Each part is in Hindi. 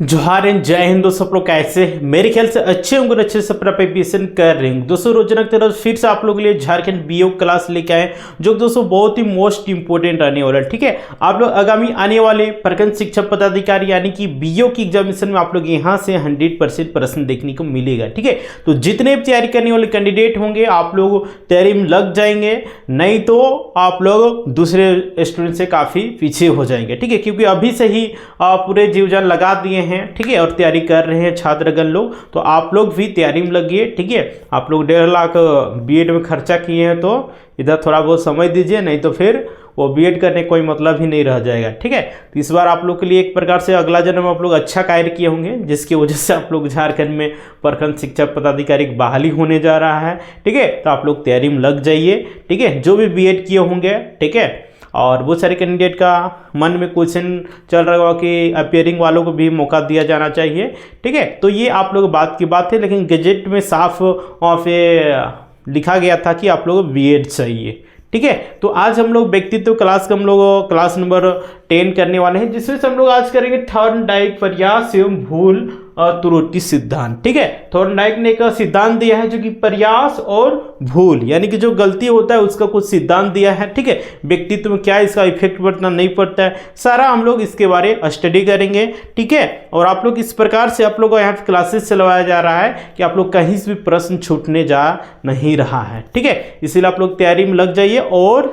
जोहार एंड जय हिंद दोस्तों। आप लोग कैसे हैं? मेरे ख्याल से अच्छे होंगे, अच्छे से प्रिपरेशन कर रहे हैं दोस्तों। रोजाना की तरह फिर से आप लोगों के लिए झारखंड बीओ क्लास लेके आए, जो दोस्तों बहुत ही मोस्ट इंपोर्टेंट रहने वाला है। ठीक है, आप लोग आगामी आने वाले प्रखंड शिक्षक पदाधिकारी यानी कि बीओ की एग्जामिनेशन में आप लोग यहाँ से 100% प्रश्न देखने को मिलेगा। ठीक है, तो जितने भी तैयारी करने वाले कैंडिडेट होंगे आप लोग तैयारी में लग जाएंगे, नहीं तो आप लोग दूसरे स्टूडेंट से काफ़ी पीछे हो जाएंगे। ठीक है, क्योंकि अभी से ही पूरे जीव जान लगा दिए हैं। ठीक है, और तैयारी कर रहे हैं छात्रगण लोग, तो आप लोग भी तैयारी में लगिए। ठीक है, आप लोग 1.5 लाख बीएड में खर्चा किए हैं, तो इधर थोड़ा बहुत समय दीजिए, नहीं तो फिर वो बीएड करने कोई मतलब ही नहीं रह जाएगा। ठीक है, तो इस बार आप लोग के लिए एक प्रकार से अगला जन्म आप लोग अच्छा कार्य किए होंगे, जिसकी वजह से आप लोग झारखंड में प्रखंड शिक्षक पदाधिकारी की बहाली होने जा रहा है। ठीक है, तो आप लोग तैयारी में लग जाइए। ठीक है, जो भी बीएड किए होंगे। ठीक है, और बहुत सारे कैंडिडेट का मन में क्वेश्चन चल रहा होगा कि अपियरिंग वालों को भी मौका दिया जाना चाहिए। ठीक है, तो ये आप लोग बात की बात है, लेकिन गजेट में साफ वहाँ पे लिखा गया था कि आप लोग बीएड चाहिए। ठीक है, तो आज हम लोग व्यक्तित्व क्लास का हम लोग क्लास नंबर 10 करने वाले हैं, जिसमें से हम लोग आज करेंगे थॉर्नडाइक प्रयास एवं भूल त्रुटि सिद्धांत। ठीक है, थॉर्नडाइक ने एक सिद्धांत दिया है जो कि प्रयास और भूल यानी कि जो गलती होता है उसका कुछ सिद्धांत दिया है। ठीक है, व्यक्तित्व में क्या इसका इफेक्ट पड़ता नहीं पड़ता है, सारा हम लोग इसके बारे में स्टडी करेंगे। ठीक है, और आप लोग इस प्रकार से आप लोग को यहाँ पे क्लासेस चलवाया जा रहा है कि आप लोग कहीं से भी प्रश्न छूटने जा नहीं रहा है। ठीक है, इसीलिए आप लोग तैयारी में लग जाइए और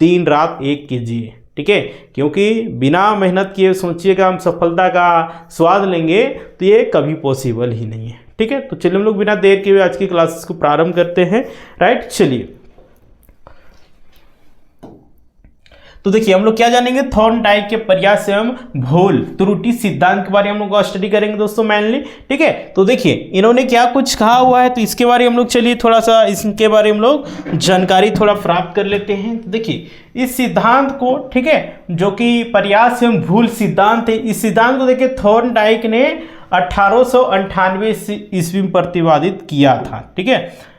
दिन रात एक कीजिए। ठीक है, क्योंकि बिना मेहनत किए सोचिएगा हम सफलता का स्वाद लेंगे, तो ये कभी पॉसिबल ही नहीं है। ठीक है, तो चलिए हम लोग बिना देर के आज की क्लासेस को प्रारंभ करते हैं। राइट, चलिए तो देखिए हम लोग क्या जानेंगे, थॉर्नडाइक के प्रयास एवं भूल त्रुटि सिद्धांत के बारे में हम लोग स्टडी करेंगे दोस्तों मेनली। ठीक है, तो देखिए इन्होंने क्या कुछ कहा हुआ है, तो इसके बारे में हम लोग चलिए थोड़ा सा इसके बारे में हम लोग जानकारी थोड़ा प्राप्त कर लेते हैं। तो देखिए इस सिद्धांत को, ठीक है, जो कि प्रयास एवं भूल सिद्धांत है, इस सिद्धांत को देखिए थॉर्नडाइक ने 1898 ईस्वी में प्रतिपादित किया था। ठीक है,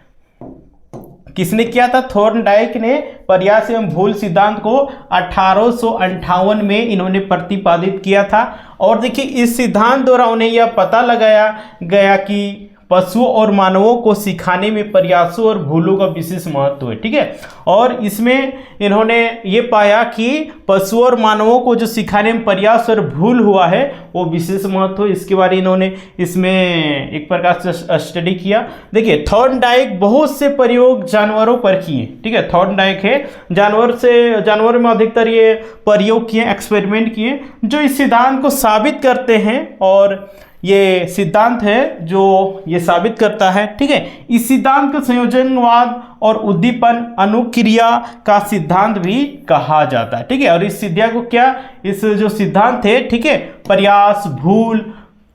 किसने किया था? थॉर्नडाइक ने प्रयास एवं भूल सिद्धांत को 1858 में इन्होंने प्रतिपादित किया था। और देखिए इस सिद्धांत द्वारा उन्हें यह पता लगाया गया कि पशुओं और मानवों को सिखाने में प्रयासों और भूलों का विशेष महत्व है। ठीक है, और इसमें इन्होंने ये पाया कि पशुओं और मानवों को जो सिखाने में प्रयास और भूल हुआ है वो विशेष महत्व है। इसके बारे इन्होंने इसमें एक प्रकार से स्टडी किया। देखिए थॉर्नडाइक बहुत से प्रयोग जानवरों पर किए। ठीक है, थॉर्नडाइक है जानवर में अधिकतर ये प्रयोग किए, एक्सपेरिमेंट किए, जो इस सिद्धांत को साबित करते हैं। और ये सिद्धांत है जो ये साबित करता है। ठीक है, इस सिद्धांत को संयोजनवाद और उद्दीपन अनुक्रिया का सिद्धांत भी कहा जाता है। ठीक है, और इस सिद्धांत को क्या, इस जो सिद्धांत है, ठीक है, प्रयास भूल,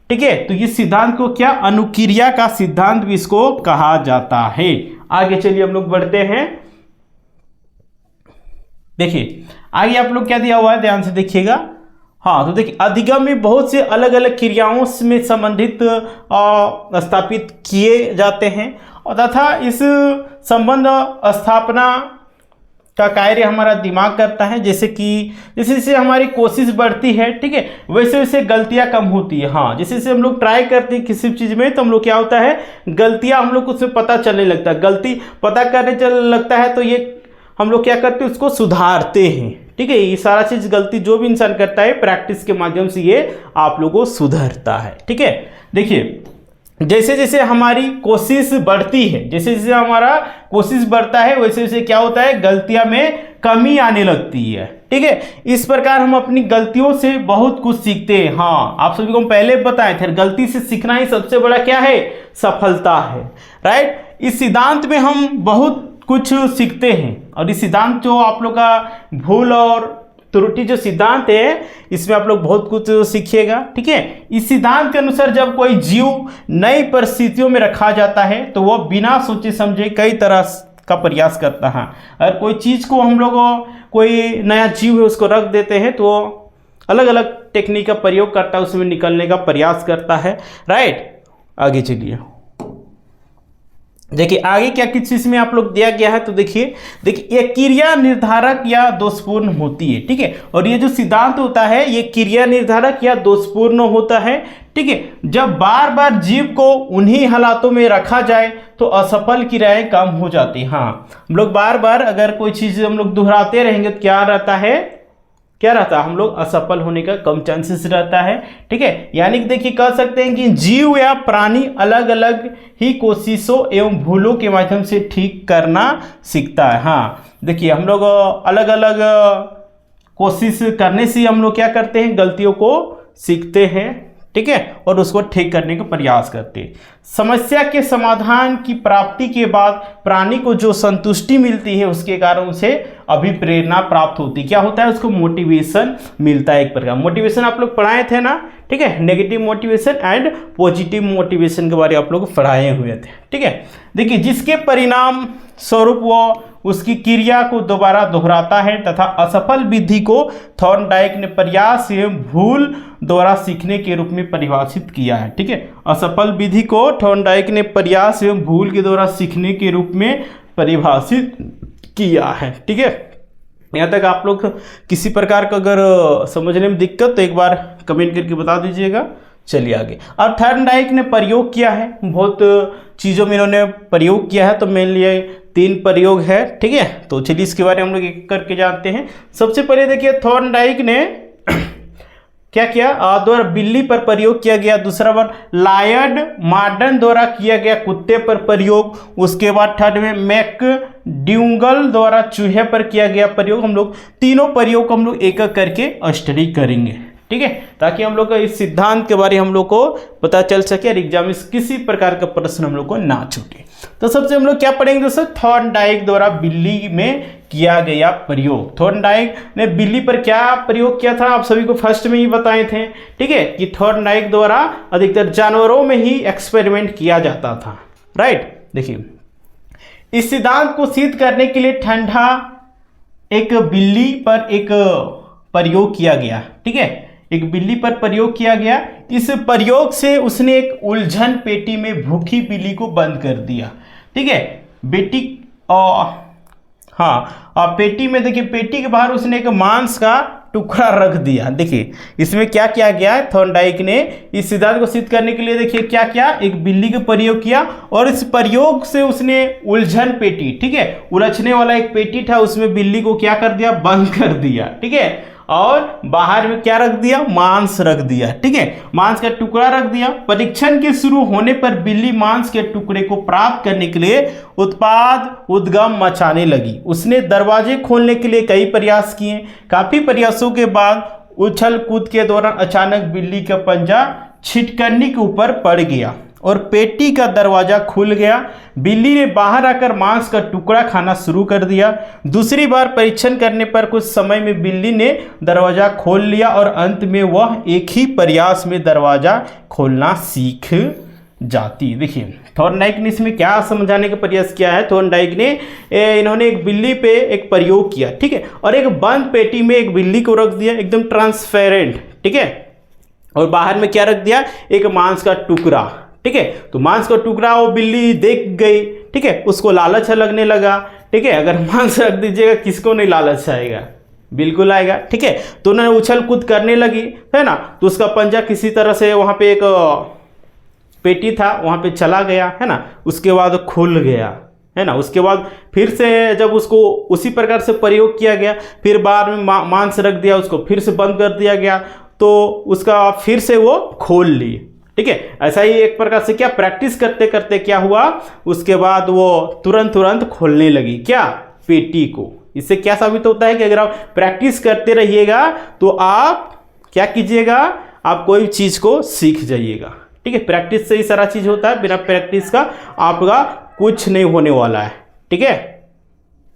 ठीक है, तो इस सिद्धांत को क्या, अनुक्रिया का सिद्धांत भी इसको कहा जाता है। आगे चलिए हम लोग बढ़ते हैं। देखिए आगे आप लोग क्या दिया हुआ है, ध्यान से देखिएगा। हाँ, तो देखिए अधिगम में बहुत से अलग अलग क्रियाओं में संबंधित स्थापित किए जाते हैं, और तथा इस संबंध स्थापना का कार्य हमारा दिमाग करता है। जैसे जैसे हमारी कोशिश बढ़ती है, ठीक है, वैसे वैसे गलतियां कम होती है। हाँ, जैसे हम लोग ट्राई करते हैं किसी चीज़ में, तो हम लोग क्या होता है, गलतियां हम लोग को उसमें पता चलने लगता है, गलती पता करने चलने लगता है, तो ये हम लोग क्या करते हैं, उसको सुधारते हैं। ठीक है, ये सारा चीज गलती जो भी इंसान करता है प्रैक्टिस के माध्यम से ये आप लोगों को सुधरता है। ठीक है, देखिए जैसे जैसे हमारी कोशिश बढ़ती है, जैसे जैसे हमारा कोशिश बढ़ता है, वैसे वैसे क्या होता है, गलतियां में कमी आने लगती है। ठीक है, इस प्रकार हम अपनी गलतियों से बहुत कुछ सीखते हैं। हाँ, आप सभी को हम पहले बताए थे, गलती से सीखना ही सबसे बड़ा क्या है, सफलता है। राइट, इस सिद्धांत में हम बहुत कुछ सीखते हैं, और इस सिद्धांत जो आप लोग का भूल और त्रुटि जो सिद्धांत है, इसमें आप लोग बहुत कुछ सीखिएगा। ठीक है, इस सिद्धांत के अनुसार जब कोई जीव नई परिस्थितियों में रखा जाता है, तो वह बिना सोचे समझे कई तरह का प्रयास करता है। अगर कोई चीज़ को हम लोग, कोई नया जीव है उसको रख देते हैं, तो अलग अलग टेक्निक का प्रयोग करता है, उसमें निकलने का प्रयास करता है। राइट, आगे चलिए। देखिए आगे क्या किस चीज में आप लोग दिया गया है, तो देखिए ये क्रिया निर्धारक या दोषपूर्ण होती है, ठीक है। और ये जो सिद्धांत होता है ये क्रिया निर्धारक या दोषपूर्ण होता है, ठीक है। जब बार बार जीव को उन्हीं हालातों में रखा जाए तो असफल क्रियाएं कम हो जाती हैं। हाँ, हम लोग बार बार अगर कोई चीज हम लोग दोहराते रहेंगे तो क्या रहता है, हम लोग असफल होने का कम चांसेस रहता है, ठीक है। यानी कि देखिए कह सकते हैं कि जीव या प्राणी अलग अलग ही कोशिशों एवं भूलों के माध्यम से ठीक करना सीखता है। हाँ, देखिए हम लोग अलग अलग कोशिश करने से हम लोग क्या करते हैं, गलतियों को सीखते हैं, ठीक है, और उसको ठीक करने का प्रयास करते हैं। समस्या के समाधान की प्राप्ति के बाद प्राणी को जो संतुष्टि मिलती है उसके कारण उसे अभिप्रेरणा प्राप्त होती है। क्या होता है, उसको मोटिवेशन मिलता है, एक प्रकार मोटिवेशन आप लोग पढ़ाए थे ना, ठीक है। Negative motivation and positive motivation के बारे में आप लोग पढ़ाए हुए थे, ठीक है। देखिए जिसके परिणाम स्वरूप वो उसकी क्रिया को दोबारा दोहराता है तथा असफल विधि को थॉर्नडाइक ने प्रयास एवं भूल द्वारा सीखने के रूप में परिभाषित किया है, ठीक है। असफल विधि को थॉर्नडाइक ने प्रयास एवं भूल के द्वारा सीखने के रूप में परिभाषित किया है, ठीक है। यहाँ तक आप लोग किसी प्रकार का अगर समझने में दिक्कत तो एक बार कमेंट करके बता दीजिएगा। चलिए आगे। अब थॉर्नडाइक ने प्रयोग किया है, बहुत चीज़ों में इन्होंने प्रयोग किया है, तो मेन लिए 3 प्रयोग है, ठीक है। तो चलिए इसके बारे में हम लोग एक करके जानते हैं। सबसे पहले देखिए थॉर्नडाइक ने क्या किया, द्वारा बिल्ली पर प्रयोग किया गया। दूसरा बार लायड मार्डन द्वारा किया गया कुत्ते पर प्रयोग। उसके बाद थर्ड में मैकडूगल द्वारा चूहे पर किया गया प्रयोग। हम लोग तीनों प्रयोग को हम लोग एक एक करके स्टडी करेंगे, ठीक है, ताकि हम लोग को इस सिद्धांत के बारे में हम लोग को पता चल सके और एग्जाम में किसी प्रकार का प्रश्न हम लोग को ना छूटे। तो सबसे हम लोग क्या पढ़ेंगे दोस्तों, थॉर्नडाइक द्वारा बिल्ली में किया गया प्रयोग। थॉर्नडाइक ने बिल्ली पर क्या प्रयोग किया था, आप सभी को फर्स्ट में ही बताए थे, ठीक है, कि थॉर्नडाइक द्वारा अधिकतर जानवरों में ही एक्सपेरिमेंट किया जाता था, राइट। देखिए इस सिद्धांत को सिद्ध करने के लिए ठंडा एक बिल्ली पर एक प्रयोग किया गया, ठीक है, एक बिल्ली पर प्रयोग किया गया। इस प्रयोग से उसने एक उलझन पेटी में भूखी बिल्ली को बंद कर दिया, ठीक है। पेटी में देखिए, पेटी के बाहर उसने एक मांस का टुकड़ा रख दिया। देखिए इसमें क्या किया गया है, थॉर्नडाइक ने इस सिद्धांत को सिद्ध करने के लिए देखिए क्या किया, एक बिल्ली का प्रयोग किया और इस प्रयोग से उसने उलझन पेटी, ठीक है, उलझने वाला एक पेटी था, उसमें बिल्ली को क्या कर दिया, बंद कर दिया, ठीक है। और बाहर में क्या रख दिया, मांस रख दिया, ठीक है, मांस का टुकड़ा रख दिया। परीक्षण के शुरू होने पर बिल्ली मांस के टुकड़े को प्राप्त करने के लिए उद्गम मचाने लगी। उसने दरवाजे खोलने के लिए कई प्रयास किए। काफी प्रयासों के बाद उछल कूद के दौरान अचानक बिल्ली का पंजा छिटकनी के ऊपर पड़ गया और पेटी का दरवाजा खुल गया। बिल्ली ने बाहर आकर मांस का टुकड़ा खाना शुरू कर दिया। दूसरी बार परीक्षण करने पर कुछ समय में बिल्ली ने दरवाजा खोल लिया और अंत में वह एक ही प्रयास में दरवाजा खोलना सीख जाती। देखिए थॉर्नडाइक ने इसमें क्या समझाने का प्रयास किया है, थॉर्नडाइक ने इन्होंने एक बिल्ली पे एक प्रयोग किया, ठीक है, और एक बंद पेटी में एक बिल्ली को रख दिया एकदम ट्रांसपेरेंट, ठीक है, और बाहर में क्या रख दिया, एक मांस का टुकड़ा, ठीक है। तो मांस का टुकड़ा वो बिल्ली देख गई, ठीक है, उसको लालच लगने लगा, ठीक है। अगर मांस रख दीजिएगा किसको नहीं लालच आएगा, बिल्कुल आएगा, ठीक है। तो उन्होंने उछल कूद करने लगी, है ना, तो उसका पंजा किसी तरह से वहाँ पे एक पेटी था वहाँ पे चला गया, है ना, उसके बाद खुल गया, है ना। उसके बाद फिर से जब उसको उसी प्रकार से प्रयोग किया गया, फिर बाद में मांस रख दिया, उसको फिर से बंद कर दिया गया, तो उसका फिर से वो खोल ली, ठीक है। ऐसा ही एक प्रकार से क्या प्रैक्टिस करते करते क्या हुआ, उसके बाद वो तुरंत खोलने लगी क्या, पेटी को। इससे क्या साबित होता है कि अगर आप प्रैक्टिस करते रहिएगा तो आप क्या कीजिएगा, आप कोई चीज़ को सीख जाइएगा, ठीक है। प्रैक्टिस से ही सारा चीज़ होता है, बिना प्रैक्टिस का आपका कुछ नहीं होने वाला है, ठीक है।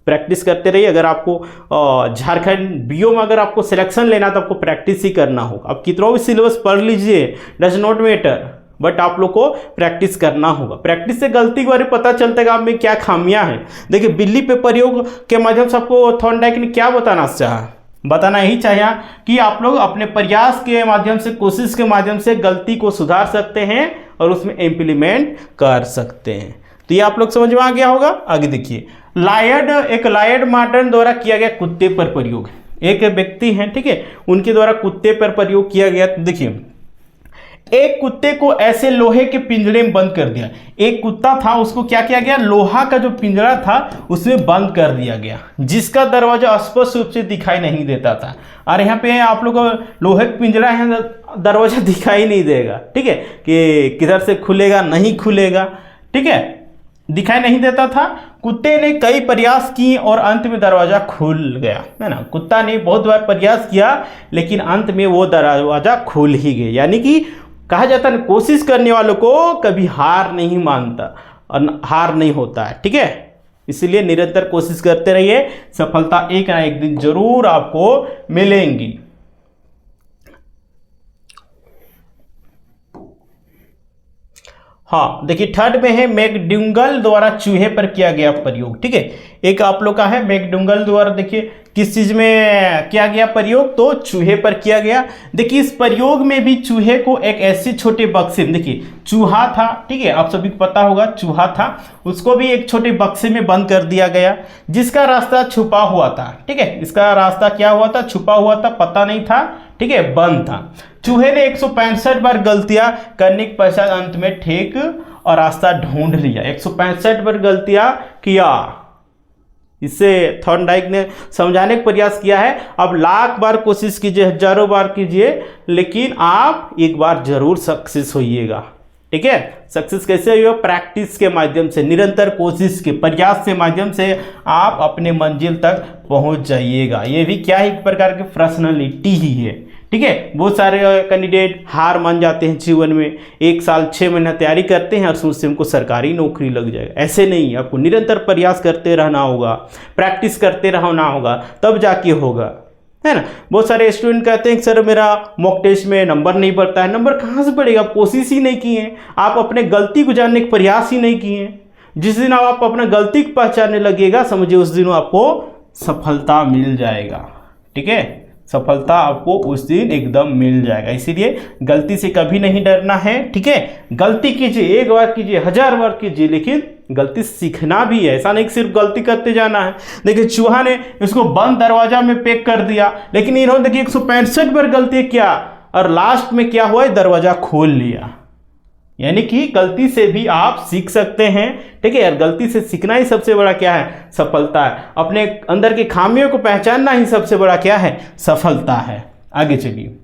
प्रैक्टिस करते रहिए। अगर आपको झारखंड बीओ में अगर आपको सिलेक्शन लेना तो आपको प्रैक्टिस ही करना होगा। आप कितना भी सिलेबस पढ़ लीजिए, डज नॉट मैटर, बट आप लोग को प्रैक्टिस करना होगा। प्रैक्टिस से गलती के बारे में पता चलता है कि आप में क्या खामियां हैं। देखिए बिल्ली पे प्रयोग के माध्यम से आपको थॉर्नडाइक ने क्या बताना ही चाहिए कि आप लोग अपने प्रयास के माध्यम से, कोशिश के माध्यम से गलती को सुधार सकते हैं और उसमें इम्प्लीमेंट कर सकते हैं। तो ये आप लोग समझ में आ गया होगा। आगे देखिए, लायड मार्टिन द्वारा किया गया कुत्ते पर प्रयोग। एक व्यक्ति हैं, ठीक है, उनके द्वारा कुत्ते पर प्रयोग किया गया। तो देखिए, एक कुत्ते को ऐसे लोहे के पिंजरे में बंद कर दिया। एक कुत्ता था, उसको क्या किया गया, लोहा का जो पिंजरा था उसमें बंद कर दिया गया, जिसका दरवाजा स्पष्ट रूप से दिखाई नहीं देता था। और यहाँ पे आप लोग लोहे का पिंजरा है, दरवाजा दिखाई नहीं देगा, ठीक है, कि किधर से खुलेगा, नहीं खुलेगा, ठीक है, दिखाई नहीं देता था। कुत्ते ने कई प्रयास किए और अंत में दरवाजा खुल गया, है ना। कुत्ता ने बहुत बार प्रयास किया, लेकिन अंत में वो दरवाजा खुल ही गया। यानी कि कहा जाता है, कोशिश करने वालों को कभी हार नहीं मानता और हार नहीं होता है, ठीक है। इसलिए निरंतर कोशिश करते रहिए, सफलता एक ना एक दिन जरूर आपको मिलेंगी। हाँ देखिए, थर्ड में है मैकडूगल द्वारा चूहे पर किया गया प्रयोग, ठीक है। एक आप लोग का है मैकडूगल द्वारा, देखिए किस चीज में किया गया प्रयोग, तो चूहे पर किया गया। देखिए इस प्रयोग में भी चूहे को एक ऐसे छोटे बक्से में, देखिए चूहा था, ठीक है, आप सभी को पता होगा चूहा था, उसको भी एक छोटे बक्से में बंद कर दिया गया, जिसका रास्ता छुपा हुआ था, ठीक है। इसका रास्ता क्या हुआ था, छुपा हुआ था, पता नहीं था, ठीक है, बंद था। चूहे ने 165 बार गलतियां करने के पश्चात अंत में ठीक और रास्ता ढूंढ लिया। 165 बार गलतियां किया, इससे थॉर्नडाइक ने समझाने का प्रयास किया है। अब लाख बार कोशिश कीजिए, हजारों बार कीजिए, लेकिन आप एक बार जरूर सक्सेस होइएगा, ठीक है। सक्सेस कैसे होइएगा, प्रैक्टिस के माध्यम से, निरंतर कोशिश के प्रयास के माध्यम से आप अपने मंजिल तक पहुंच जाइएगा। ये भी क्या है, एक प्रकार की पर्सनालिटी ही है, ठीक है। बहुत सारे कैंडिडेट हार मान जाते हैं जीवन में, 1 साल 6 महीना तैयारी करते हैं और सोचते हैं हमको सरकारी नौकरी लग जाएगा। ऐसे नहीं, आपको निरंतर प्रयास करते रहना होगा, प्रैक्टिस करते रहना होगा, तब जाके होगा, है ना। बहुत सारे स्टूडेंट कहते हैं कि सर मेरा मॉक टेस्ट में नंबर नहीं बढ़ता है। नंबर कहाँ से बढ़ेगा, आप कोशिश ही नहीं किए, आप अपने गलती को जानने का प्रयास ही नहीं किए। जिस दिन आप अपना गलती को पहचानने लगेगा, समझिए उस दिन आपको सफलता मिल जाएगा, ठीक है। सफलता आपको उस दिन एकदम मिल जाएगा। इसीलिए गलती से कभी नहीं डरना है, ठीक है। गलती कीजिए, 1 बार कीजिए, 1000 बार कीजिए, लेकिन गलती सीखना भी है। ऐसा नहीं कि सिर्फ गलती करते जाना है। देखिए चूहा ने इसको बंद दरवाजा में पैक कर दिया, लेकिन इन्होंने देखिए 165 बार गलती किया और लास्ट में क्या हुआ, दरवाजा खोल लिया। यानी कि गलती से भी आप सीख सकते हैं, ठीक है। यार गलती से सीखना ही सबसे बड़ा क्या है, सफलता है। अपने अंदर की खामियों को पहचानना ही सबसे बड़ा क्या है, सफलता है। आगे चलिए,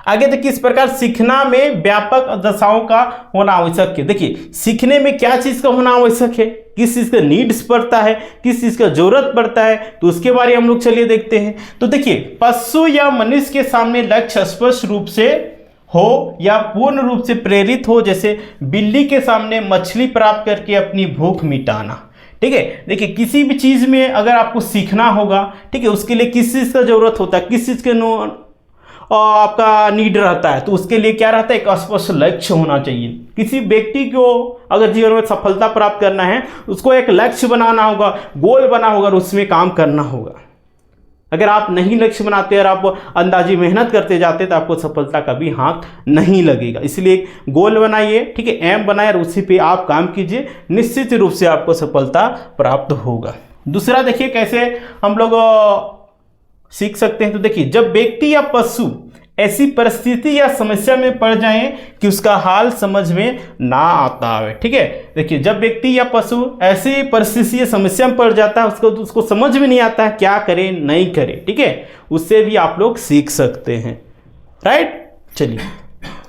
आगे देखिए किस प्रकार सीखना में व्यापक दशाओं का होना आवश्यक है। देखिए सीखने में क्या चीज का होना आवश्यक है, किस चीज का नीड्स पड़ता है, किस चीज का जरूरत पड़ता है, तो उसके बारे में हम लोग चलिए देखते हैं। तो देखिए पशु या मनुष्य के सामने लक्ष्य स्पष्ट रूप से हो या पूर्ण रूप से प्रेरित हो, जैसे बिल्ली के सामने मछली प्राप्त करके अपनी भूख मिटाना, ठीक है। देखिए किसी भी चीज में अगर आपको सीखना होगा, ठीक है, उसके लिए किस चीज का जरूरत होता है, किस चीज के आपका नीड रहता है, तो उसके लिए क्या रहता है, एक स्पष्ट लक्ष्य होना चाहिए। किसी व्यक्ति को अगर जीवन में सफलता प्राप्त करना है, उसको एक लक्ष्य बनाना होगा, गोल बना होगा और उसमें काम करना होगा। अगर आप नहीं लक्ष्य बनाते और आप अंदाजी मेहनत करते जाते तो आपको सफलता कभी हाथ नहीं लगेगा। इसलिए गोल बनाइए, ठीक है, एम बनाए और उसी पे आप काम कीजिए, निश्चित रूप से आपको सफलता प्राप्त होगा। दूसरा देखिए कैसे हम लोग सीख सकते हैं। तो देखिए जब व्यक्ति या पशु ऐसी परिस्थिति या समस्या में पड़ जाएं कि उसका हाल समझ में ना आता है, ठीक है। देखिए जब व्यक्ति या पशु ऐसी परिस्थिति या समस्या में पड़ जाता है, उसको समझ में नहीं आता है क्या करे नहीं करे, ठीक है, उससे भी आप लोग सीख सकते हैं, राइट। चलिए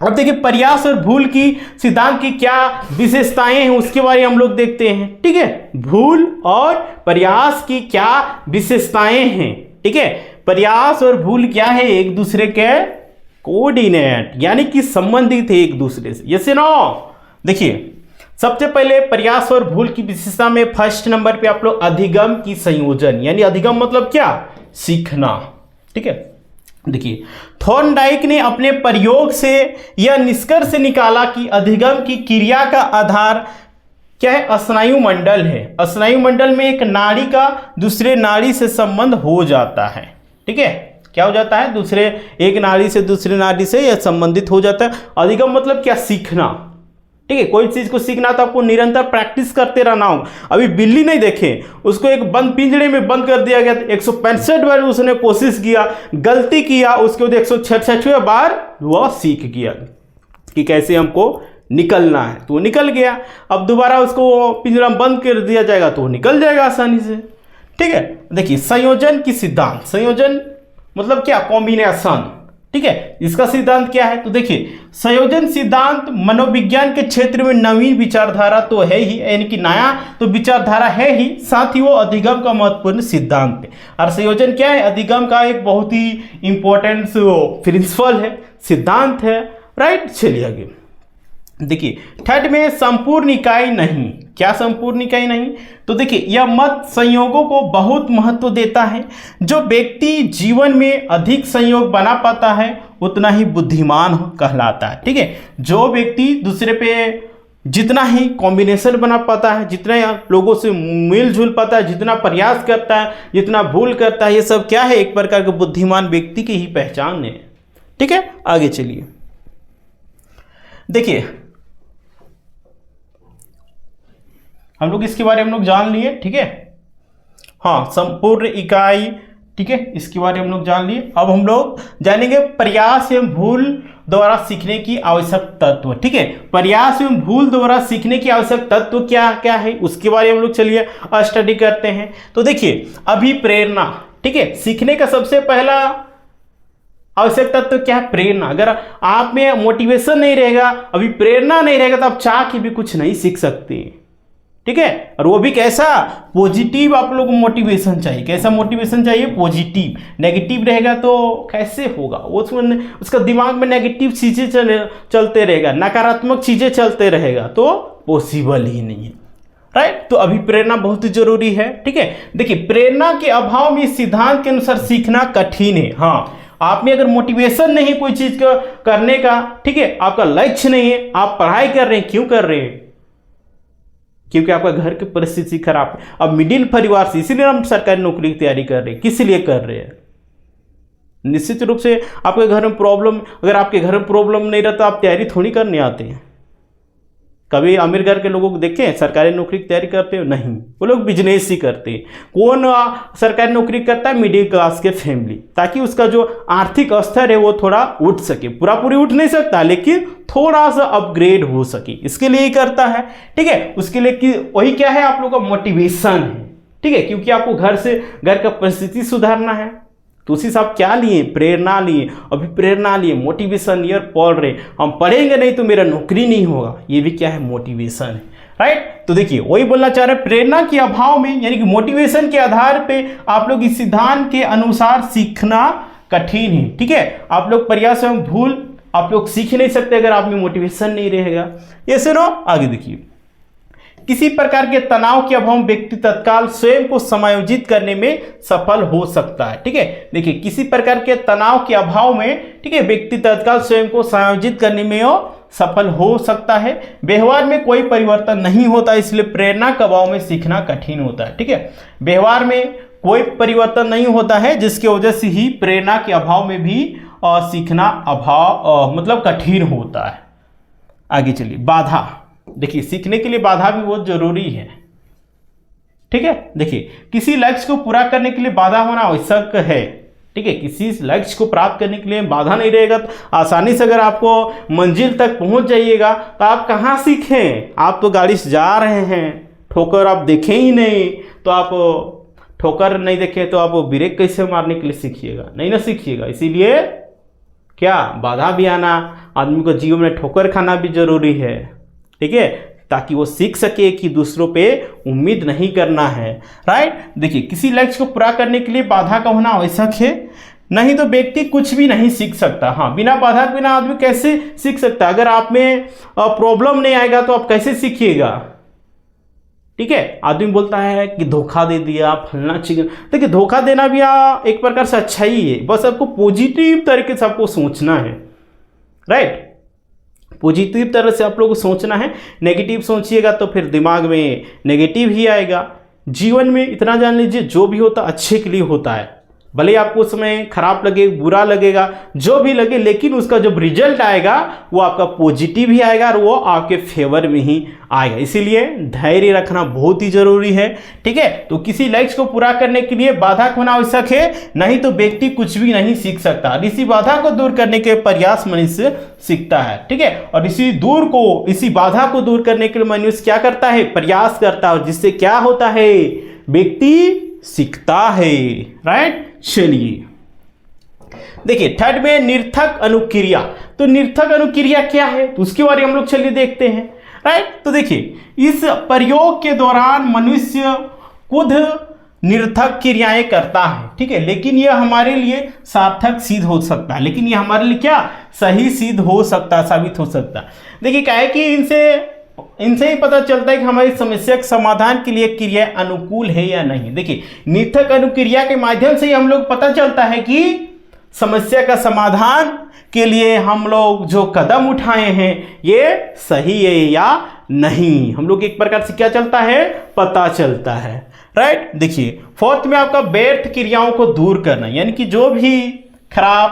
अब देखिए प्रयास और भूल की सिद्धांत की क्या विशेषताएं हैं उसके बारे में हम लोग देखते हैं, ठीक है। भूल और प्रयास की क्या विशेषताएं हैं, ठीक है। प्रयास और भूल क्या है, एक दूसरे के कोऑर्डिनेट यानी कि संबंधित है एक दूसरे से, यस नो। देखिए सबसे पहले प्रयास और भूल की विशेषता में फर्स्ट नंबर पे आप लोग अधिगम की संयोजन, यानी अधिगम मतलब क्या, सीखना, ठीक है। देखिए थॉर्नडाइक ने अपने प्रयोग से यह निष्कर्ष निकाला कि अधिगम की क्रिया का आधार क्या है, स्नायु मंडल है। स्नायु मंडल में एक नाड़ी का दूसरे नाड़ी से संबंध हो जाता है, ठीक है। क्या हो जाता है, दूसरे एक नाड़ी से दूसरे नाड़ी से यह संबंधित हो जाता है। अधिगम मतलब क्या, सीखना, ठीक है, कोई चीज़ को सीखना तो आपको निरंतर प्रैक्टिस करते रहना होगा। अभी बिल्ली नहीं देखें, उसको एक बंद पिंजरे में बंद कर दिया गया, 165 बार उसने कोशिश किया, गलती किया, उसके बाद 166वें बार वह सीख गया कि कैसे हमको निकलना है, तो वो निकल गया। अब दोबारा उसको पिंजरा बंद कर दिया जाएगा तो वो निकल जाएगा आसानी से। ठीक है, देखिए संयोजन की सिद्धांत, संयोजन मतलब क्या, कॉम्बिनेशन। ठीक है, इसका सिद्धांत क्या है, तो देखिए संयोजन सिद्धांत मनोविज्ञान के क्षेत्र में नवीन विचारधारा तो है ही, यानी कि नया तो विचारधारा है ही, साथ ही वो अधिगम का महत्वपूर्ण सिद्धांत है। और संयोजन क्या है, अधिगम का एक बहुत ही इंपॉर्टेंट प्रिंसिपल है, सिद्धांत है। राइट, चलिए आगे देखिए थर्ड में संपूर्ण इकाई नहीं। क्या संपूर्ण इकाई नहीं, तो देखिए यह मत संयोगों को बहुत महत्व देता है। जो व्यक्ति जीवन में अधिक संयोग बना पाता है उतना ही बुद्धिमान कहलाता है। ठीक है, जो व्यक्ति दूसरे पे जितना ही कॉम्बिनेशन बना पाता है, जितना लोगों से मिलजुल पाता है, जितना प्रयास करता है, जितना भूल करता है, ये सब क्या है, एक प्रकार के बुद्धिमान व्यक्ति की ही पहचान है। ठीक है, आगे चलिए देखिए हम लोग इसके बारे में हम लोग जान लिए। ठीक है, हाँ संपूर्ण इकाई, ठीक है, इसके बारे में हम लोग जान लिए। अब हम लोग जानेंगे प्रयास एवं भूल द्वारा सीखने की आवश्यक तत्व। ठीक है, प्रयास एवं भूल द्वारा सीखने की आवश्यक तत्व क्या क्या है, उसके बारे में हम लोग चलिए स्टडी करते हैं। तो देखिए अभिप्रेरणा, ठीक है, सीखने का सबसे पहला आवश्यक तत्व क्या है, प्रेरणा। अगर आप में मोटिवेशन नहीं रहेगा, अभिप्रेरणा नहीं रहेगा, तो आप चाह के भी कुछ नहीं सीख सकते। ठीक है, और वो भी कैसा, पॉजिटिव आप लोगों को मोटिवेशन चाहिए। कैसा मोटिवेशन चाहिए, पॉजिटिव। नेगेटिव रहेगा तो कैसे होगा, वो उसका दिमाग में नेगेटिव चीजें चलते रहेगा, नकारात्मक चीजें चलते रहेगा, तो पॉसिबल ही नहीं है। राइट, तो अभी प्रेरणा बहुत जरूरी है। ठीक है, देखिए प्रेरणा के अभाव में सिद्धांत के अनुसार सीखना कठिन है। हाँ, आप में अगर मोटिवेशन नहीं कोई चीज करने का, ठीक है, आपका लक्ष्य नहीं है, आप पढ़ाई कर रहे हैं, क्यों कर रहे हैं, क्योंकि आपका घर की परिस्थिति खराब है। अब मिडिल परिवार से, इसीलिए हम सरकारी नौकरी की तैयारी कर रहे हैं। किस लिए कर रहे हैं, निश्चित रूप से आपके घर में प्रॉब्लम, अगर आपके घर में प्रॉब्लम नहीं रहता आप तैयारी थोड़ी करने आते हैं। कभी अमीर घर के लोगों को देखें सरकारी नौकरी की तैयारी करते हो, नहीं, वो लोग बिजनेस ही करते हैं। कौन सरकारी नौकरी करता है, मिडिल क्लास के फैमिली, ताकि उसका जो आर्थिक स्तर है वो थोड़ा उठ सके। पूरा पूरी उठ नहीं सकता, लेकिन थोड़ा सा अपग्रेड हो सके, इसके लिए ही करता है। ठीक है, उसके लिए कि वही क्या है, आप लोग का मोटिवेशन है। ठीक है, क्योंकि आपको घर का परिस्थिति सुधारना है, तो उसी से आप क्या लिए, प्रेरणा लिए, अभी प्रेरणा लिए, मोटिवेशन ईयर पढ़ रहे, हम पढ़ेंगे नहीं तो मेरा नौकरी नहीं होगा, ये भी क्या है, मोटिवेशन है। राइट, तो देखिए वही बोलना चाह रहे हैं, प्रेरणा के अभाव में यानी कि मोटिवेशन के आधार पे आप लोग इस सिद्धांत के अनुसार सीखना कठिन है। ठीक है, आप लोग प्रयास एवं भूल आप लोग सीख नहीं सकते अगर आप में मोटिवेशन नहीं रहेगा। ये सुनो आगे देखिए, किसी प्रकार के तनाव के अभाव व्यक्ति तत्काल स्वयं को समायोजित करने में सफल हो सकता है। ठीक है, देखिए किसी प्रकार के तनाव के अभाव में, ठीक है, व्यक्ति तत्काल स्वयं को समायोजित करने में वो सफल हो सकता है। व्यवहार में कोई परिवर्तन नहीं होता, इसलिए प्रेरणा के अभाव में सीखना कठिन होता है। ठीक है, व्यवहार में कोई परिवर्तन नहीं होता है, जिसकी वजह से ही प्रेरणा के अभाव में भी सीखना मतलब कठिन होता है। आगे चलिए, बाधा। देखिए सीखने के लिए बाधा भी बहुत जरूरी है। ठीक है, देखिए किसी लक्ष्य को पूरा करने के लिए बाधा होना आवश्यक है। ठीक है, किसी लक्ष्य को प्राप्त करने के लिए बाधा नहीं रहेगा तो आसानी से अगर आपको मंजिल तक पहुंच जाइएगा तो आप कहाँ सीखें, आप तो गाड़ी से जा रहे हैं, ठोकर आप देखें ही नहीं, तो आप ठोकर नहीं देखे तो आप ब्रेक कैसे मारने के लिए सीखिएगा, नहीं ना सीखिएगा। इसीलिए क्या, बाधा भी आना, आदमी को जीवन में ठोकर खाना भी जरूरी है। ठीक है, ताकि वो सीख सके कि दूसरों पे उम्मीद नहीं करना है। राइट, देखिए किसी लक्ष्य को पूरा करने के लिए बाधा का होना आवश्यक है, नहीं तो व्यक्ति कुछ भी नहीं सीख सकता। हाँ, बिना बाधा के बिना आदमी कैसे सीख सकता, अगर आप में प्रॉब्लम नहीं आएगा तो आप कैसे सीखिएगा। ठीक है, आदमी बोलता है कि धोखा दे दिया, फलना चिकन, देखिए धोखा देना भी एक प्रकार से अच्छा ही है, बस आपको पॉजिटिव तरीके से आपको सोचना है। राइट, पॉजिटिव तरह से आप लोगों को सोचना है। नेगेटिव सोचिएगा तो फिर दिमाग में नेगेटिव ही आएगा। जीवन में इतना जान लीजिए, जो भी होता अच्छे के लिए होता है। भले ही आपको उसमें खराब लगे, बुरा लगेगा, जो भी लगे, लेकिन उसका जब रिजल्ट आएगा वो आपका पॉजिटिव ही आएगा और वो आपके फेवर में ही आएगा। इसीलिए धैर्य रखना बहुत ही जरूरी है, ठीक है। तो किसी लक्ष्य को पूरा करने के लिए बाधक होना आवश्यक है, नहीं तो व्यक्ति कुछ भी नहीं सीख सकता। इसी बाधा को दूर करने के प्रयास मनुष्य सीखता है, ठीक है। और इसी बाधा को दूर करने के लिए मनुष्य क्या करता है, प्रयास करता है, जिससे क्या होता है, व्यक्ति सीखता है, राइट। चलिए देखिए थर्ड में निरर्थक अनुक्रिया। तो निरर्थक अनुक्रिया क्या है, तो उसके बारे में हम लोग चलिए देखते हैं, राइट। तो देखिए इस प्रयोग के दौरान मनुष्य खुद निरर्थक क्रियाएं करता है, ठीक है, लेकिन यह हमारे लिए सार्थक सिद्ध हो सकता है, लेकिन यह हमारे लिए क्या सही सिद्ध हो सकता, साबित हो सकता। देखिए क्या है कि इनसे ही पता चलता है कि हमारी समस्या के समाधान के लिए क्रिया अनुकूल है या नहीं। देखिए निरर्थक अनुक्रिया के माध्यम से ही हम लोग पता चलता है कि समस्या का समाधान के लिए हम लोग जो कदम उठाए हैं ये सही है या नहीं, हम लोग एक प्रकार से क्या चलता है, पता चलता है, राइट। देखिए फोर्थ में आपका व्यर्थ क्रियाओं को दूर करना, यानी कि जो भी खराब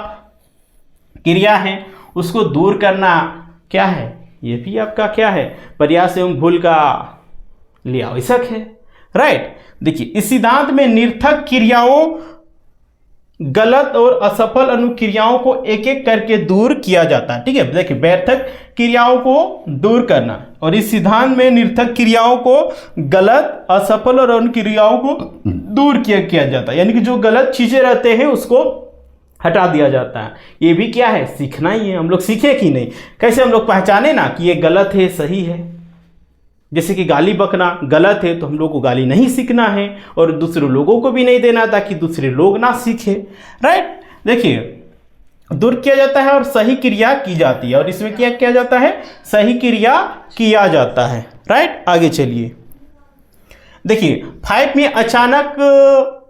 क्रिया है उसको दूर करना क्या है, ये भी आपका क्या है, प्रयास एवं भूल का लिए आवश्यक है, राइट। देखिए इस सिद्धांत में निरर्थक क्रियाओं, गलत और असफल अनुक्रियाओं को एक एक करके दूर किया जाता है, ठीक है। देखिए व्यर्थक क्रियाओं को दूर करना, और इस सिद्धांत में निरर्थक क्रियाओं को, गलत, असफल और अनुक्रियाओं को दूर किया जाता है, यानी कि जो गलत चीजें रहते हैं उसको हटा दिया जाता है। ये भी क्या है, सीखना ही है। हम लोग सीखे कि नहीं, कैसे हम लोग पहचाने ना कि ये गलत है सही है। जैसे कि गाली बकना गलत है तो हम लोग को गाली नहीं सीखना है और दूसरे लोगों को भी नहीं देना ताकि दूसरे लोग ना सीखे, राइट। देखिए दूर किया जाता है और सही क्रिया की जाती है, और इसमें क्या किया जाता है, सही क्रिया किया जाता है, राइट। आगे चलिए देखिए 5 में अचानक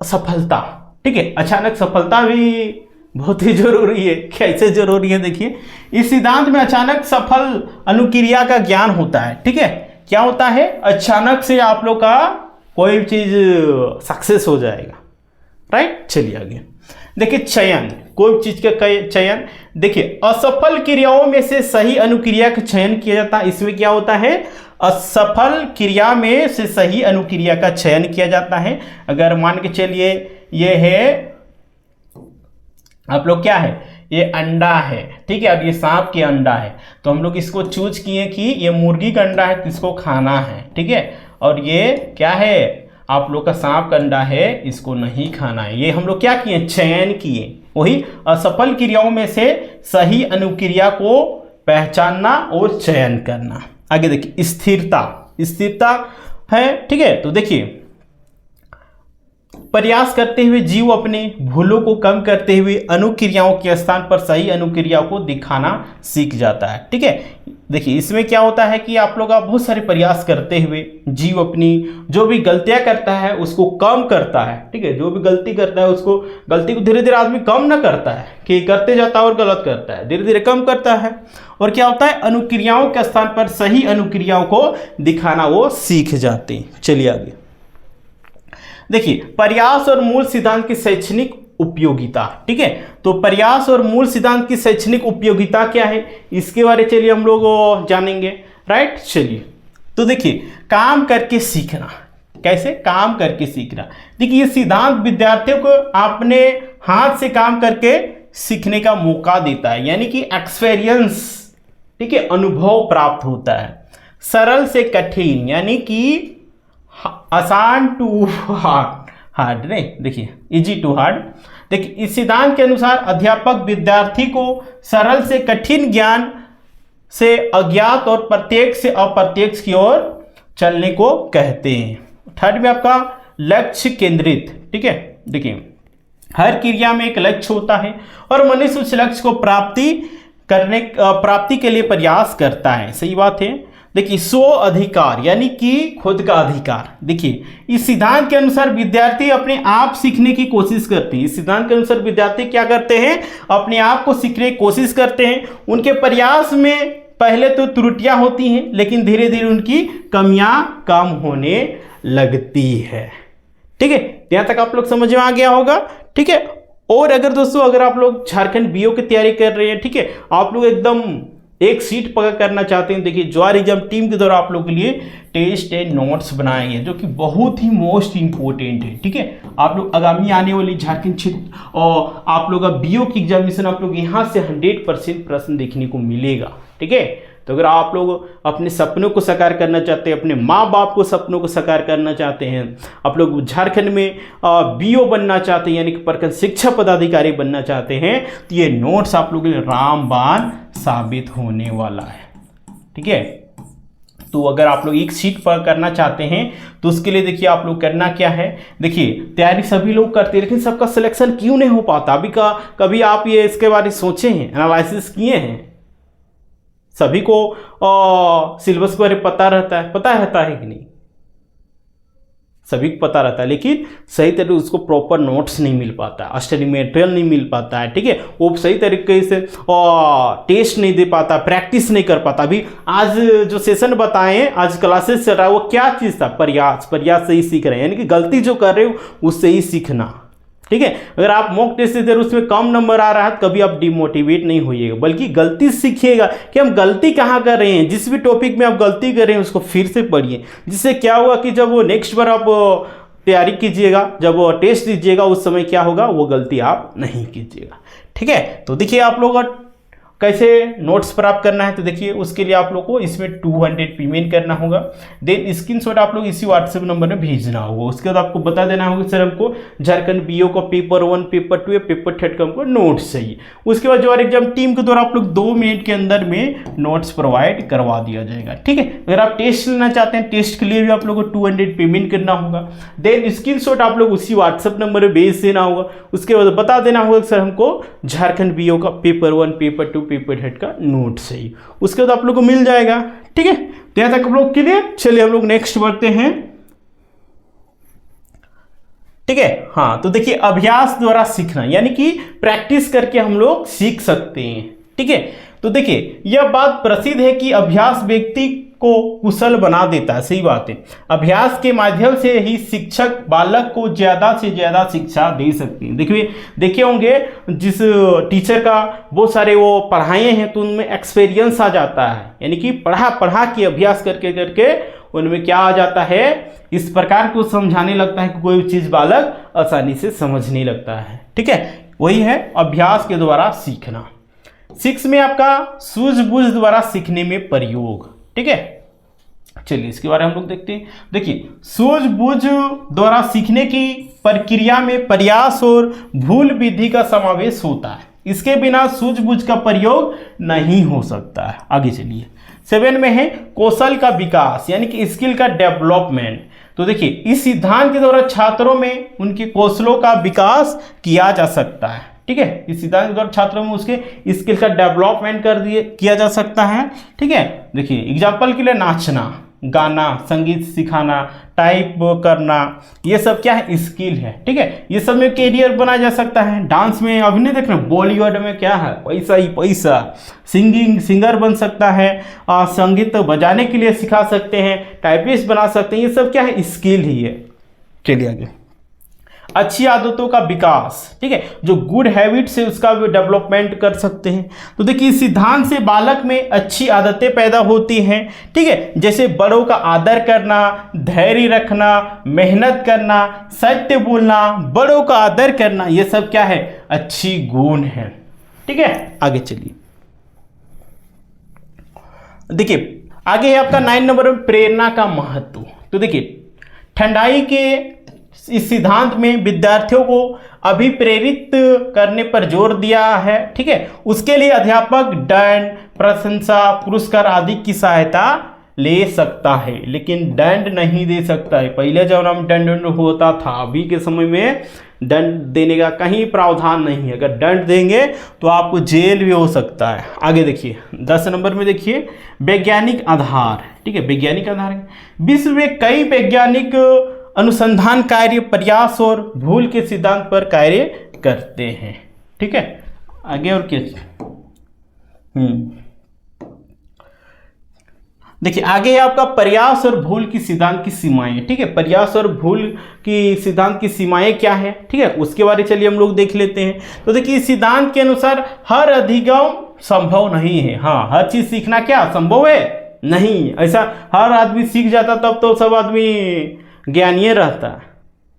सफलता, ठीक है। अचानक सफलता भी बहुत ही जरूरी है। कैसे जरूरी है, देखिए इस सिद्धांत में अचानक सफल अनुक्रिया का ज्ञान होता है, ठीक है। क्या होता है, अचानक से आप लोग का कोई चीज सक्सेस हो जाएगा, राइट। चलिए आगे देखिए चयन, कोई चीज का चयन। देखिए असफल क्रियाओं में से सही अनुक्रिया का चयन किया जाता है। इसमें क्या होता है, असफल क्रिया में से सही अनुक्रिया का चयन किया जाता है। अगर मान के चलिए ये है, आप लोग क्या है, ये अंडा है, ठीक है, अब ये सांप के अंडा है, तो हम लोग इसको चूज किए कि ये मुर्गी का अंडा है तो इसको खाना है, ठीक है। और ये क्या है, आप लोग का सांप का अंडा है, इसको नहीं खाना है। ये हम लोग क्या किए, चयन किए। वही असफल क्रियाओं में से सही अनुक्रिया को पहचानना और चयन करना। आगे देखिए स्थिरता, स्थिरता है, ठीक है। तो देखिए प्रयास करते हुए जीव अपने भूलों को कम करते हुए अनुक्रियाओं के स्थान पर सही अनुक्रिया को दिखाना सीख जाता है, ठीक है। देखिए इसमें क्या होता है कि आप लोग बहुत सारे प्रयास करते हुए जीव अपनी जो भी गलतियां करता है उसको कम करता है, ठीक है। जो भी गलती करता है उसको, गलती को धीरे धीरे आदमी कम ना करता है कि करते जाता है और गलत करता है, धीरे धीरे कम करता है। और क्या होता है, अनुक्रियाओं के स्थान पर सही अनुक्रियाओं को दिखाना वो सीख जाते हैं। चलिए आगे देखिए प्रयास और मूल सिद्धांत की शैक्षणिक उपयोगिता, ठीक है। तो प्रयास और मूल सिद्धांत की शैक्षणिक उपयोगिता क्या है, इसके बारे में चलिए हम लोग जानेंगे, राइट। चलिए तो देखिए काम करके सीखना, कैसे काम करके सीखना। देखिए ये सिद्धांत विद्यार्थियों को अपने हाथ से काम करके सीखने का मौका देता है, यानी कि एक्सपीरियंस, ठीक है, अनुभव प्राप्त होता है। सरल से कठिन, यानी कि आसान टू हार्ड नहीं, देखिए इजी टू हार्ड। देखिए इस सिद्धांत के अनुसार अध्यापक विद्यार्थी को सरल से कठिन ज्ञान से अज्ञात और प्रत्यक्ष से अप्रत्यक्ष की ओर चलने को कहते हैं। थर्ड में आपका लक्ष्य केंद्रित, ठीक है। देखिए हर क्रिया में एक लक्ष्य होता है और मनुष्य उस लक्ष्य को प्राप्ति के लिए प्रयास करता है, सही बात है। देखिए स्व अधिकार, यानी कि खुद का अधिकार। देखिए इस सिद्धांत के अनुसार विद्यार्थी अपने आप सीखने की कोशिश करते हैं। इस सिद्धांत के अनुसार विद्यार्थी क्या करते हैं, अपने आप को सीखने की कोशिश करते हैं। उनके प्रयास में पहले तो त्रुटियां होती हैं, लेकिन धीरे धीरे उनकी कमियां कम होने लगती है, ठीक है। यहाँ तक आप लोग समझ में आ गया होगा, ठीक है। और अगर दोस्तों अगर आप लोग झारखंड बीओ की तैयारी कर रहे हैं, ठीक है, आप लोग एकदम एक सीट पक्का करना चाहते हैं, देखिए ज्वार एग्जाम टीम के द्वारा आप लोगों के लिए टेस्ट एंड नोट्स बनाए हैं जो कि बहुत ही मोस्ट इंपॉर्टेंट है। ठीक है, आप लोग आगामी आने वाली झारखंड क्षेत्र और आप लोग का बीओ की एग्जामिनेशन आप लोग यहाँ से 100% प्रश्न देखने को मिलेगा। ठीक है, तो अगर आप लोग अपने सपनों को साकार करना चाहते हैं, अपने माँ बाप को सपनों को साकार करना चाहते हैं, आप लोग झारखंड में बीओ बनना चाहते हैं यानी कि प्रखंड शिक्षा पदाधिकारी बनना चाहते हैं, तो ये नोट्स आप लोगों के लिए रामबाण साबित होने वाला है। ठीक है, तो अगर आप लोग एक सीट पर करना चाहते हैं तो उसके लिए देखिए आप लोग करना क्या है। देखिए तैयारी सभी लोग करते हैं लेकिन सबका सिलेक्शन क्यों नहीं हो पाता, अभी का कभी आप ये इसके बारे में सोचे हैं, एनालिसिस किए हैं? सभी को सिलेबस के बारे में पता रहता है कि नहीं? सभी को पता रहता है लेकिन सही तरीके उसको प्रॉपर नोट्स नहीं मिल पाता, स्टडी मटेरियल नहीं मिल पाता है। ठीक है, वो सही तरीके से टेस्ट नहीं दे पाता, प्रैक्टिस नहीं कर पाता। अभी आज जो सेशन बताएं, आज क्लासेस चल रहा है, वो क्या चीज़ था? प्रयास से ही सीख रहे हैं, यानी कि गलती जो कर रहे हो उससे ही सीखना। ठीक है, अगर आप मॉक टेस्ट से देर उसमें कम नंबर आ रहा है तो कभी आप डिमोटिवेट नहीं होइएगा, बल्कि गलती सीखिएगा कि हम गलती कहाँ कर रहे हैं। जिस भी टॉपिक में आप गलती कर रहे हैं उसको फिर से पढ़िए, जिससे क्या होगा कि जब वो नेक्स्ट बार आप तैयारी कीजिएगा, जब वो टेस्ट दीजिएगा उस समय क्या होगा, वो गलती आप नहीं कीजिएगा। ठीक है, तो देखिए आप लोग कैसे नोट्स प्राप्त करना है, तो देखिए उसके लिए आप लोग को इसमें 200 पेमेंट करना होगा, देन स्क्रीनशॉट आप लोग इसी व्हाट्सएप नंबर में भेजना होगा। उसके बाद आपको बता देना होगा सर हमको झारखंड बीओ का पेपर 1, पेपर 2 या पेपर 3 का हमको नोट्स चाहिए। उसके बाद जो एग्जाम टीम के द्वारा आप लोग 2 मिनट के अंदर में नोट्स प्रोवाइड करवा दिया जाएगा। ठीक है, अगर आप टेस्ट लेना चाहते हैं, टेस्ट के लिए भी आप लोग को 200 पेमेंट करना होगा, देन स्क्रीनशॉट आप लोग उसी व्हाट्सएप नंबर में भेज देना होगा। उसके बाद बता देना होगा सर हमको झारखंड बीओ का पेपर 1, पेपर 2, पेपर 3 का नोट चाहिए। उसके बाद आप लोग को मिल जाएगा। ठीक है, तो यहां तक आप लोग क्लियर। चलिए हम लोग नेक्स्ट बढ़ते हैं। ठीक है, हाँ, तो देखिए अभ्यास द्वारा सीखना, यानी कि प्रैक्टिस करके हम लोग सीख सकते हैं। ठीक है, तो देखिए यह बात प्रसिद्ध है कि अभ्यास व्यक्ति को कुशल बना देता है। सही बात है, अभ्यास के माध्यम से ही शिक्षक बालक को ज्यादा से ज्यादा शिक्षा दे सकते हैं। देखिए देखे होंगे जिस टीचर का बहुत सारे वो पढ़ाए हैं तो उनमें एक्सपीरियंस आ जाता है, यानी कि पढ़ा के अभ्यास करके उनमें क्या आ जाता है, इस प्रकार को समझाने लगता है कि कोई चीज़ बालक आसानी से समझने लगता है। ठीक है, वही है अभ्यास के द्वारा सीखना। 6 में आपका सूझबूझ द्वारा सीखने में प्रयोग। ठीक है, चलिए इसके बारे में हम लोग देखते हैं। देखिए सूझबूझ द्वारा सीखने की प्रक्रिया में प्रयास और भूल विधि का समावेश होता है, इसके बिना सूझबूझ का प्रयोग नहीं हो सकता है। आगे चलिए 7 में है कौशल का विकास, यानी कि स्किल का डेवलपमेंट। तो देखिए इस सिद्धांत के द्वारा छात्रों में उनके कौशलों का विकास किया जा सकता है। ठीक है, इस सिद्धांत के द्वारा छात्रों में उसके स्किल का डेवलपमेंट किया जा सकता है। ठीक है, देखिए एग्जाम्पल के लिए नाचना, गाना, संगीत सिखाना, टाइप करना, ये सब क्या है, स्किल है। ठीक है, ये सब में कैरियर बनाया जा सकता है। डांस में अभिनय देखना, बॉलीवुड में क्या है, पैसा ही पैसा। सिंगर बन सकता है, संगीत बजाने के लिए सिखा सकते हैं, टाइपिस्ट बना सकते हैं, ये सब क्या है, स्किल ही है। चलिए आगे, अच्छी आदतों का विकास। ठीक है, जो गुड हैबिट से उसका भी डेवलपमेंट कर सकते हैं। तो देखिए इस सिद्धांत से बालक में अच्छी आदतें पैदा होती हैं। ठीक है, जैसे बड़ों का आदर करना, धैर्य रखना, मेहनत करना, सत्य बोलना, बड़ों का आदर करना, ये सब क्या है, अच्छी गुण है। ठीक है, आगे चलिए। देखिए आगे है आपका 9 नंबर में प्रेरणा का महत्व। तो देखिए ठंडाई के इस सिद्धांत में विद्यार्थियों को अभिप्रेरित करने पर जोर दिया है। ठीक है, उसके लिए अध्यापक दंड, प्रशंसा, पुरस्कार आदि की सहायता ले सकता है, लेकिन दंड नहीं दे सकता है। पहले जब हम दंड होता था, अभी के समय में दंड देने का कहीं प्रावधान नहीं है। अगर दंड देंगे तो आपको जेल भी हो सकता है। आगे देखिए 10 नंबर में देखिए वैज्ञानिक आधार। ठीक है, वैज्ञानिक आधार, विश्व में कई वैज्ञानिक अनुसंधान कार्य प्रयास और भूल के सिद्धांत पर कार्य करते हैं। ठीक है, आगे और क्या, देखिए आगे है आपका प्रयास और भूल की सिद्धांत की सीमाएं, ठीक है। प्रयास और भूल की सिद्धांत की सीमाएं क्या है, ठीक है, उसके बारे में चलिए हम लोग देख लेते हैं। तो देखिए इस सिद्धांत के अनुसार हर अधिगम संभव नहीं है। हाँ, हर चीज सीखना क्या संभव है नहीं, ऐसा हर आदमी सीख जाता तब तो सब आदमी ज्ञानी रहता,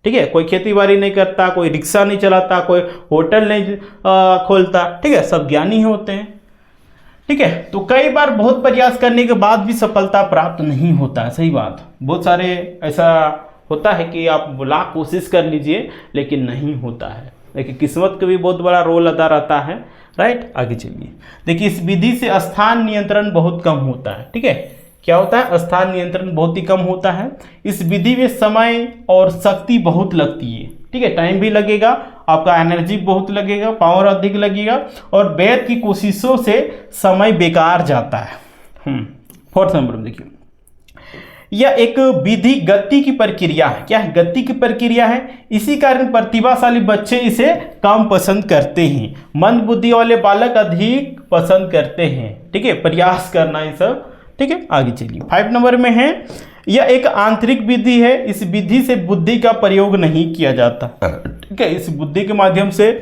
ठीक है। कोई खेती बाड़ी नहीं करता, कोई रिक्शा नहीं चलाता, कोई होटल नहीं खोलता, ठीक है, सब ज्ञानी होते हैं, ठीक है। तो कई बार बहुत प्रयास करने के बाद भी सफलता प्राप्त नहीं होता है, सही बात। बहुत सारे ऐसा होता है कि आप लाख कोशिश कर लीजिए लेकिन नहीं होता है, लेकिन किस्मत का भी बहुत बड़ा रोल अदा रहता है, राइट। आगे चलिए, देखिए इस विधि से स्थान नियंत्रण बहुत कम होता है, ठीक है। क्या होता है, स्थान नियंत्रण बहुत ही कम होता है। इस विधि में समय और शक्ति बहुत लगती है, ठीक है, टाइम भी लगेगा, आपका एनर्जी बहुत लगेगा, पावर अधिक लगेगा, और वैध की कोशिशों से समय बेकार जाता है। फोर्थ नंबर में देखिए, यह एक विधि गति की प्रक्रिया है। क्या है, गति की प्रक्रिया है। इसी कारण प्रतिभाशाली बच्चे इसे कम पसंद करते हैं, मंद बुद्धि वाले बालक अधिक पसंद करते हैं, ठीक है। प्रयास करना ये सब, ठीक है। आगे चलिए, 5 नंबर में है, यह एक आंतरिक विधि है। इस विधि से बुद्धि का प्रयोग नहीं किया जाता, ठीक है। इस बुद्धि के माध्यम से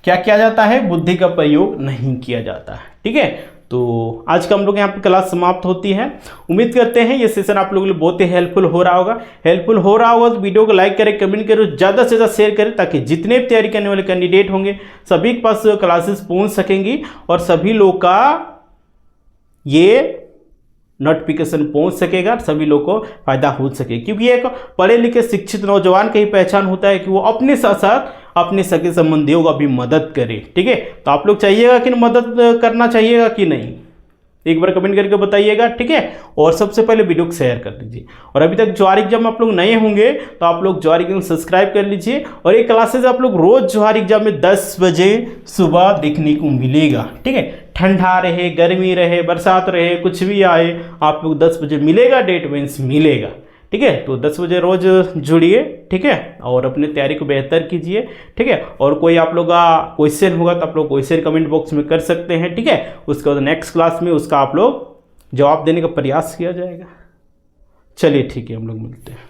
क्या किया जाता है, बुद्धि का प्रयोग नहीं किया जाता है, ठीक है। तो आज का हम लोग यहाँ पे क्लास समाप्त होती है। उम्मीद करते हैं ये सेशन आप लोगों के लिए बहुत ही हेल्पफुल हो रहा होगा। तो वीडियो को लाइक करें, कमेंट करें, ज़्यादा से ज़्यादा शेयर करें, ताकि जितने भी तैयारी करने वाले कैंडिडेट होंगे सभी के पास क्लासेस पहुँच सकेंगी और सभी लोग का ये नोटिफिकेशन पहुंच सकेगा, सभी लोग को फायदा हो सके। क्योंकि एक पढ़े लिखे शिक्षित नौजवान की पहचान होता है कि वो अपने साथ साथ अपने सगे संबंधियों का भी मदद करे, ठीक है। तो आप लोग चाहिएगा कि मदद करना चाहिएगा कि नहीं, एक बार कमेंट करके बताइएगा, ठीक है। और सबसे पहले वीडियो को शेयर कर दीजिए। और अभी तक जवाहर एग्जाम में आप लोग नए होंगे तो आप लोग जवाहर एग्जाम सब्सक्राइब कर लीजिए। और ये क्लासेज आप लोग रोज जवाहर एग्जाम में 10 बजे सुबह देखने को मिलेगा, ठीक है। ठंडा रहे, गर्मी रहे, बरसात रहे, कुछ भी आए, आप लोग 10 बजे मिलेगा, डेट मीन्स मिलेगा, ठीक है। तो 10 बजे रोज जुड़िए, ठीक है, और अपने तैयारी को बेहतर कीजिए, ठीक है। और कोई आप लोग का क्वेश्चन होगा तो आप लोग क्वेश्चन कमेंट बॉक्स में कर सकते हैं, ठीक है। उसके बाद नेक्स्ट क्लास में उसका आप लोग जवाब देने का प्रयास किया जाएगा। चलिए ठीक है, हम लोग मिलते हैं।